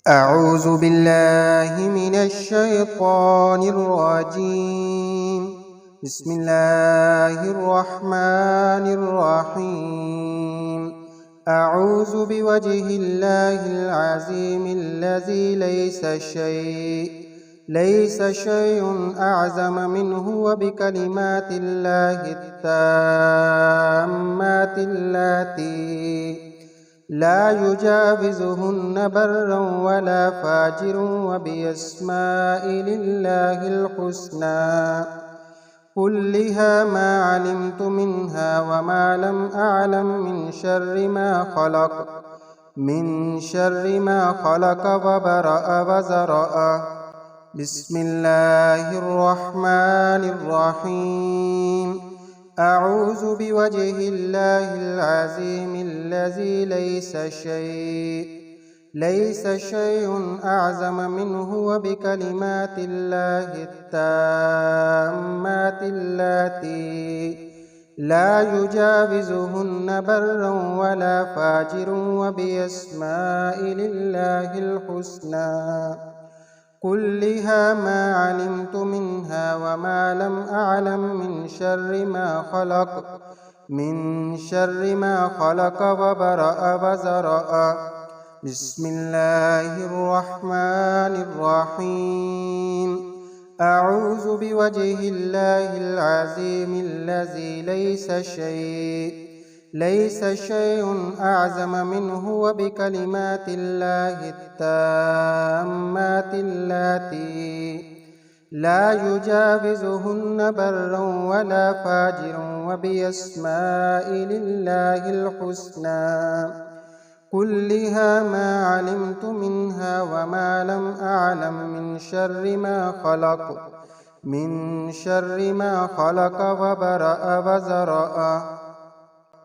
أعوذ بالله من الشيطان الرجيم. بسم الله الرحمن الرحيم. أعوذ بوجه الله العظيم الذي ليس شيء أعظم منه وبكلمات الله التامات التي لا يجاوزهن بر ولا فاجر وبأسماء الله الحسنى كلها ما علمت منها وما لم أعلم من شر ما خلق وبرأ وزرأ. بسم الله الرحمن الرحيم. أعوذ بوجه الله العظيم الذي ليس شيء أعظم منه وبكلمات الله التامات التي لا يجاوزهن بر ولا فاجر وبأسماء الله الحسنى كلها ما علمت منها وما لم أعلم من شر ما خلق وبرأ وزرأ. بسم الله الرحمن الرحيم. أعوذ بوجه الله العظيم الذي ليس شيء أعظم منه وبكلمات الله التامات التي لا يجاوزهن بر ولا فاجر وبأسماء الله الحسنى كلها ما علمت منها وما لم أعلم من شر ما خلق وبرأ وزرأ.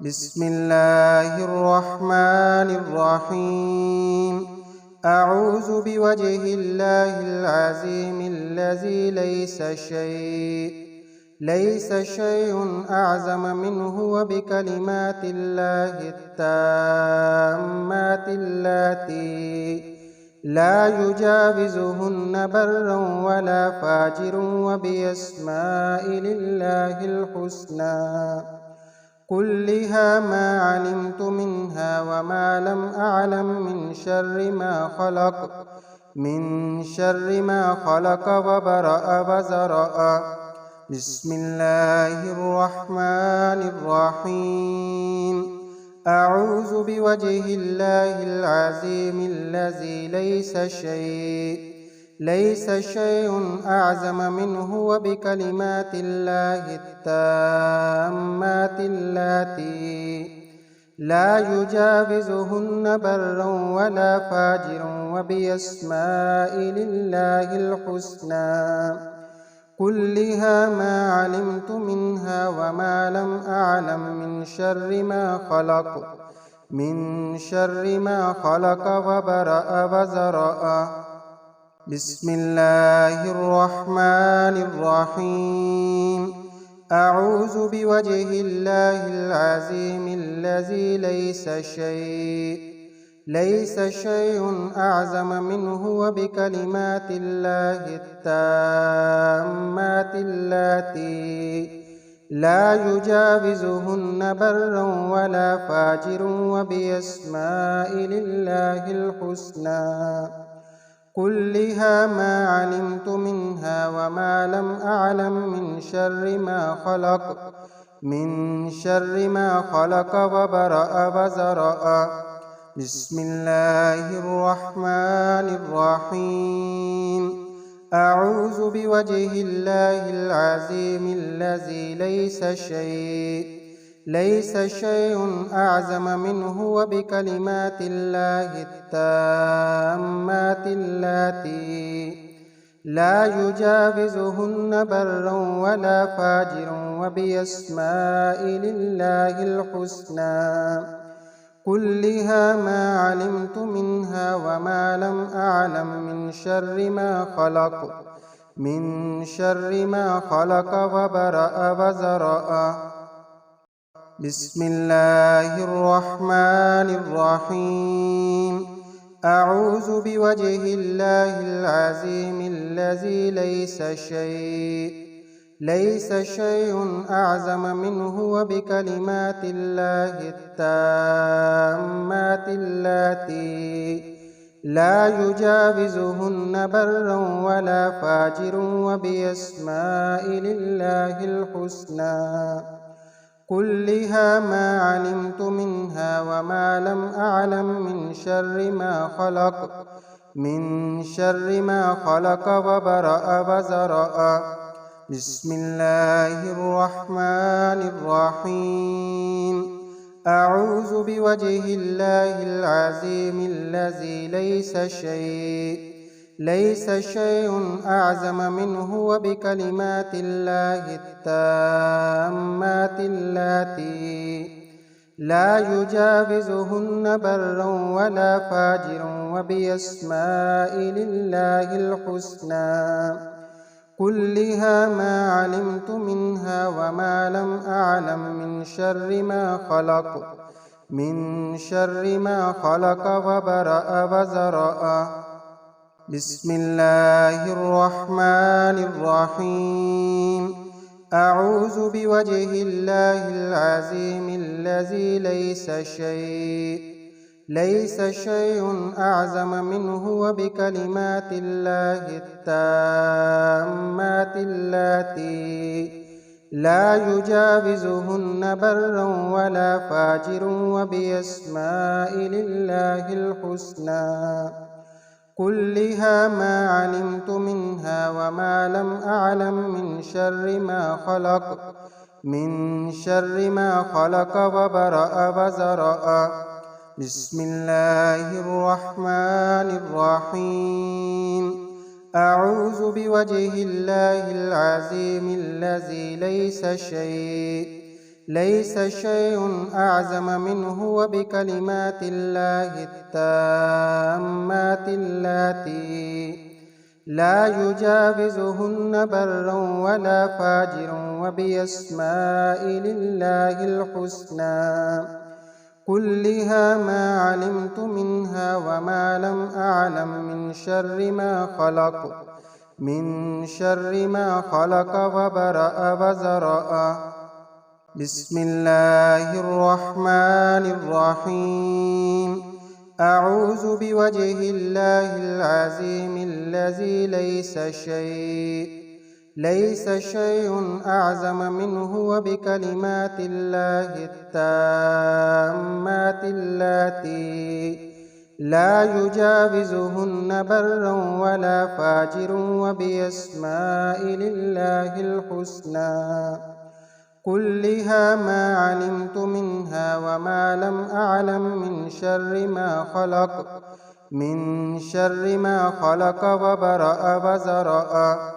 بسم الله الرحمن الرحيم. أعوذ بوجه الله العظيم الذي ليس شيء أعظم منه وبكلمات الله التامات التي لا يجاوزهن بر ولا فاجر وبأسماء الله الحسنى كلها ما علمت منها وما لم أعلم من شر ما خلق وبرأ وزرأ. بسم الله الرحمن الرحيم. أعوذ بوجه الله العظيم الذي ليس شيء أعظم منه وبكلمات الله التامات التي لا يجاوزهن بر ولا فاجر وبأسماء الله الحسنى كلها ما علمت منها وما لم أعلم من شر ما خلق وبرأ وزرأ. بسم الله الرحمن الرحيم. أعوذ بوجه الله العظيم الذي ليس شيء أعظم منه وبكلمات الله التامات التي لا يجاوزهن بر ولا فاجر وبأسماء الله الحسنى كلها ما علمت منها وما لم أعلم من شر ما خلق وبرأ وزرأ. بسم الله الرحمن الرحيم. أعوذ بوجه الله العظيم الذي ليس شيء أعظم منه وبكلمات الله التامات التي لا يجاوزهن بر ولا فاجر وبأسماء الله الحسنى كلها ما علمت منها وما لم أعلم من شر ما خلق وبرأ وزرأ. بسم الله الرحمن الرحيم. أعوذ بوجه الله العظيم الذي ليس شيء أعظم منه وبكلمات الله التامات اللاتي لا يجاوزهن بر ولا فاجر وبأسماء الله الحسنى كلها ما علمت منها وما لم أعلم من شر ما خلق وبرأ وزرأ. بسم الله الرحمن الرحيم. أعوذ بوجه الله العظيم الذي ليس شيء أعظم منه وبكلمات الله التامات اللاتي لا يجاوزهن بر ولا فاجر وبأسماء الله الحسنى كلها ما علمت منها وما لم أعلم من شر ما خلق وبرأ وزرأ. بسم الله الرحمن الرحيم. أعوذ بوجه الله العظيم الذي ليس شيء أعظم منه وبكلمات الله التامات اللاتي لا يجاوزهن بر ولا فاجر وبأسماء الله الحسنى كلها ما علمت منها وما لم أعلم من شر ما خلق وبرأ وزرأ. بسم الله الرحمن الرحيم. أعوذ بوجه الله العظيم الذي ليس شيء أعظم منه وبكلمات الله التامات اللاتي لا يجاوزهن بر ولا فاجر وبأسماء الله الحسنى كلها ما علمت منها وما لم أعلم من شر ما خلق وبرأ وزرأ. بسم الله الرحمن الرحيم. أعوذ بوجه الله العظيم الذي ليس شيء أعظم منه وبكلمات الله التامات اللاتي لا يجاوزهن بر ولا فاجر وبأسماء الله الحسنى كلها ما علمت منها وما لم أعلم من شر ما خلق وبرأ وزرأ.